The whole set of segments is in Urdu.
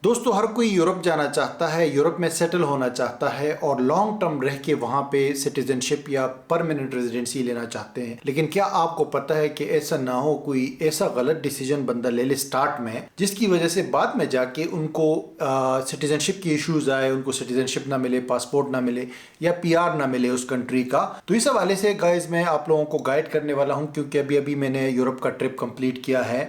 دوستو ہر کوئی یورپ جانا چاہتا ہے، یورپ میں سیٹل ہونا چاہتا ہے اور لانگ ٹرم رہ کے وہاں پہ سٹیزن شپ یا پرماننٹ ریزیڈنسی لینا چاہتے ہیں۔ لیکن کیا آپ کو پتہ ہے کہ ایسا نہ ہو کوئی ایسا غلط ڈیسیجن بندہ لے لے سٹارٹ میں، جس کی وجہ سے بعد میں جا کے ان کو سٹیزن شپ کی ایشوز آئے، ان کو سٹیزن شپ نہ ملے، پاسپورٹ نہ ملے یا پی آر نہ ملے اس کنٹری کا۔ تو اس حوالے سے گائز میں آپ لوگوں کو گائیڈ کرنے والا ہوں، کیونکہ ابھی میں نے یورپ کا ٹرپ کمپلیٹ کیا ہے،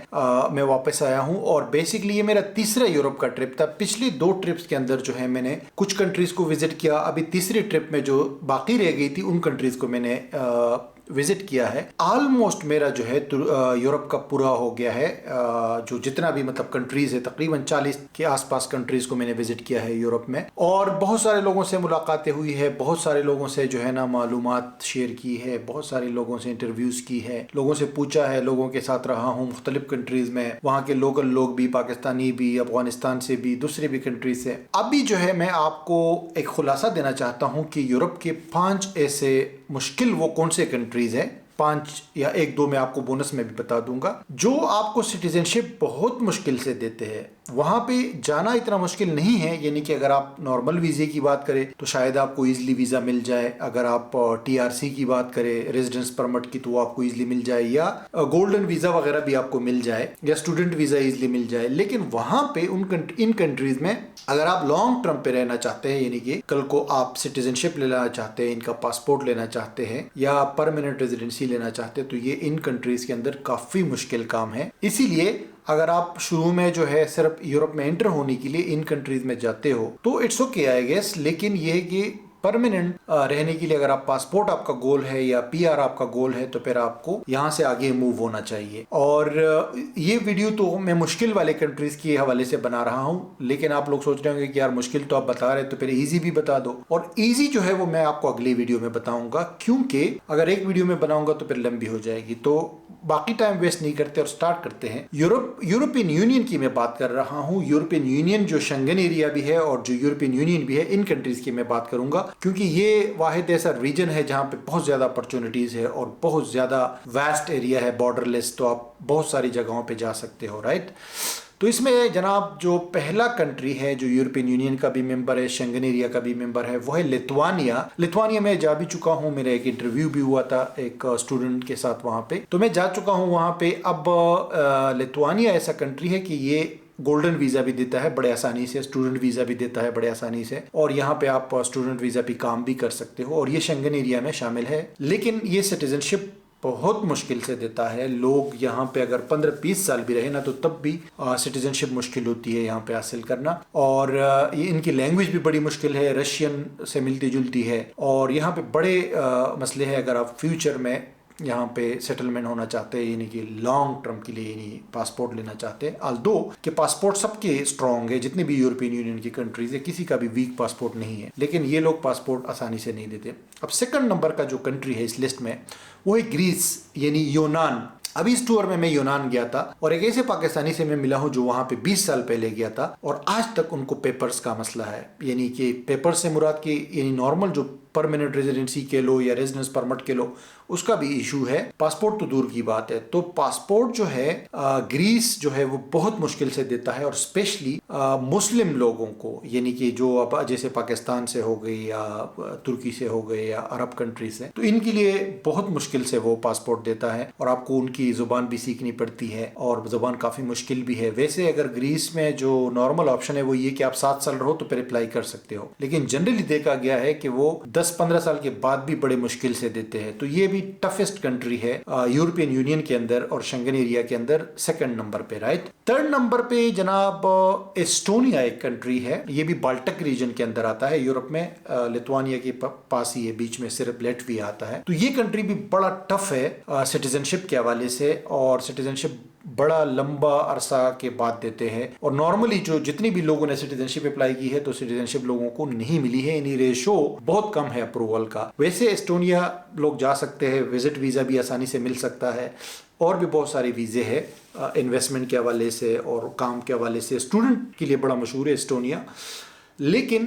میں واپس آیا ہوں اور بیسکلی یہ میرا تیسرا یورپ کا ٹرپ تھا۔ پچھلی 2 ٹرپس کے اندر جو ہے میں نے کچھ کنٹریز کو وزٹ کیا، ابھی تیسری ٹرپ میں جو باقی رہ گئی تھی ان کنٹریز کو میں نے وزٹ کیا ہے۔ آلموسٹ میرا جو ہے یورپ کا پورا ہو گیا ہے، جو جتنا بھی مطلب کنٹریز ہے، تقریباً 40 کے آس پاس کنٹریز کو میں نے وزٹ کیا ہے یورپ میں، اور بہت سارے لوگوں سے ملاقاتیں ہوئی ہے، بہت سارے لوگوں سے جو ہے نا معلومات شیئر کی ہے، بہت سارے لوگوں سے انٹرویوز کی ہے، لوگوں سے پوچھا ہے، لوگوں کے ساتھ رہا ہوں مختلف کنٹریز میں، وہاں کے لوکل لوگ بھی، پاکستانی بھی، افغانستان سے بھی، دوسرے بھی کنٹریز سے۔ ابھی جو ہے میں آپ کو ایک خلاصہ دینا چاہتا ہوں کہ یورپ کے 5 ایسے مشکل وہ کون سے کنٹریز ہیں، 5 یا 1-2 میں آپ کو بونس میں بھی بتا دوں گا، جو آپ کو سٹیزن شپ بہت مشکل سے دیتے ہیں۔ وہاں پہ جانا اتنا مشکل نہیں ہے، یعنی کہ اگر آپ نارمل ویزے کی بات کریں تو شاید آپ کو ایزلی ویزا مل جائے، اگر آپ ٹی آر سی کی بات کریں، ریزیڈنس پرمٹ کی، تو وہ آپ کو ایزلی مل جائے، یا گولڈن ویزا وغیرہ بھی آپ کو مل جائے، یا اسٹوڈنٹ ویزا ایزلی مل جائے۔ لیکن وہاں پہ ان کنٹریز میں اگر آپ لانگ ٹرم پہ رہنا چاہتے ہیں، یعنی کہ کل کو آپ سٹیزن شپ لینا چاہتے ہیں، ان کا پاسپورٹ لینا چاہتے ہیں یا پرماننٹ ریزیڈنسی لینا چاہتے ہیں، تو یہ ان کنٹریز کے اندر کافی مشکل کام ہے۔ اسی لیے اگر آپ شروع میں جو ہے صرف یورپ میں انٹر ہونے کے لیے ان کنٹریز میں جاتے ہو تو اٹس اوکے آئی گیس، لیکن یہ ہے کہ پرماننٹ رہنے کے لیے اگر آپ پاسپورٹ آپ کا گول ہے یا پی آر آپ کا گول ہے تو پھر آپ کو یہاں سے آگے موو ہونا چاہیے۔ اور یہ ویڈیو تو میں مشکل والے کنٹریز کے حوالے سے بنا رہا ہوں، لیکن آپ لوگ سوچ رہے ہوں گے کہ یار مشکل تو آپ بتا رہے تو پھر ایزی بھی بتا دو، اور ایزی جو ہے وہ میں آپ کو اگلی ویڈیو میں بتاؤں گا، کیونکہ اگر ایک ویڈیو میں بناؤں گا تو پھر لمبی ہو جائے گی۔ تو باقی ٹائم ویسٹ نہیں کرتے اور سٹارٹ کرتے ہیں۔ یورپین یونین کی میں بات کر رہا ہوں، یورپین یونین جو شنگن ایریا بھی ہے اور جو یورپین یونین بھی ہے، ان کنٹریز کی میں بات کروں گا، کیونکہ یہ واحد ایسا ریجن ہے جہاں پہ بہت زیادہ اپرچونٹیز ہے اور بہت زیادہ واسٹ ایریا ہے، بارڈر لیس، تو آپ بہت ساری جگہوں پہ جا سکتے ہو، رائٹ۔ تو اس میں جناب جو پہلا کنٹری ہے جو یورپین یونین کا بھی ممبر ہے، شنگن ایریا کا بھی ممبر ہے، وہ ہے لتوانیا۔ لتوانیا میں جا بھی چکا ہوں، میرا ایک انٹرویو بھی ہوا تھا ایک اسٹوڈنٹ کے ساتھ وہاں پہ، تو میں جا چکا ہوں وہاں پہ۔ اب لتوانیا ایسا کنٹری ہے کہ یہ گولڈن ویزا بھی دیتا ہے بڑے آسانی سے، اسٹوڈنٹ ویزا بھی دیتا ہے بڑے آسانی سے، اور یہاں پہ آپ اسٹوڈنٹ ویزا بھی کام بھی کر سکتے ہو، اور یہ شنگن ایریا میں شامل ہے۔ لیکن یہ سٹیزن شپ بہت مشکل سے دیتا ہے، لوگ یہاں پہ اگر 15-20 سال بھی رہے نا تو تب بھی سٹیزن شپ مشکل ہوتی ہے یہاں پہ حاصل کرنا، اور یہ ان کی لینگویج بھی بڑی مشکل ہے، رشین سے ملتی جلتی ہے، اور یہاں پہ بڑے مسئلے ہیں اگر آپ فیوچر میں یہاں پہ سیٹلمنٹ ہونا چاہتے ہیں، یعنی کہ لانگ ٹرم کے لیے، یعنی پاسپورٹ لینا چاہتے ہیں۔ آلدو کہ پاسپورٹ سب کے اسٹرانگ ہے، جتنے بھی یورپین یونین کی کنٹریز ہے، کسی کا بھی ویک پاسپورٹ نہیں ہے، لیکن یہ لوگ پاسپورٹ آسانی سے نہیں دیتے۔ اب سیکنڈ نمبر کا جو کنٹری ہے اس لسٹ میں وہ ہے گریس، یعنی یونان۔ ابھی اس ٹور میں میں یونان گیا تھا، اور ایک ایسے پاکستانی سے میں ملا ہوں جو وہاں پہ 20 سال پہلے گیا تھا، اور آج تک ان کو پیپرز کا مسئلہ ہے، یعنی کہ پیپر سے مراد کی یعنی نارمل جو پرماننٹ ریزیڈنسی کے لو یا ریزیڈنس پرمٹ کے لو، اس کا بھی ایشو ہے، پاسپورٹ تو دور کی بات ہے۔ تو پاسپورٹ جو ہے گریس جو ہے وہ بہت مشکل سے دیتا ہے، اور اسپیشلی مسلم لوگوں کو، یعنی کہ جو اب جیسے پاکستان سے ہو گئی یا ترکی سے ہو گئے یا عرب کنٹری سے، تو ان کے لیے بہت مشکل سے وہ پاسپورٹ دیتا ہے، اور آپ کو ان کی زبان بھی سیکھنی پڑتی ہے، اور زبان کافی مشکل بھی ہے۔ ویسے اگر گریس میں جو نارمل آپشن ہے وہ یہ کہ آپ 7 سال رہو تو پھر اپلائی کر سکتے ہو، لیکن جنرلی دیکھا گیا ہے کہ وہ 10-15 سال کے بعد بھی بڑے مشکل سے دیتے ہیں۔ تو یہ بھی ٹفسٹ کنٹری ہے یورپین یونین کے اندر اور شنگن ایریا کے اندر، سیکنڈ نمبر پہ، رائٹ۔ تھرڈ نمبر پہ جناب ایسٹونیا ایک کنٹری ہے، یہ بھی بالٹک ریجن کے اندر آتا ہے یورپ میں، لتوانیا کے پاس ہی ہے، بیچ میں صرف لیٹویا آتا ہے۔ تو یہ کنٹری بھی بڑا ٹف ہے سٹیزن شپ کے حوالے سے، اور سٹیزن شپ بڑا لمبا عرصہ کے بعد دیتے ہیں، اور نارملی جو جتنی بھی لوگوں نے سٹیزن شپ اپلائی کی ہے تو سٹیزن شپ لوگوں کو نہیں ملی ہے، یعنی ریشو بہت کم ہے اپروول کا۔ ویسے ایسٹونیا لوگ جا سکتے ہیں، وزٹ ویزا بھی آسانی سے مل سکتا ہے، اور بھی بہت سارے ویزے ہیں انویسٹمنٹ کے حوالے سے اور کام کے حوالے سے، اسٹوڈنٹ کے لیے بڑا مشہور ہے ایسٹونیا۔ لیکن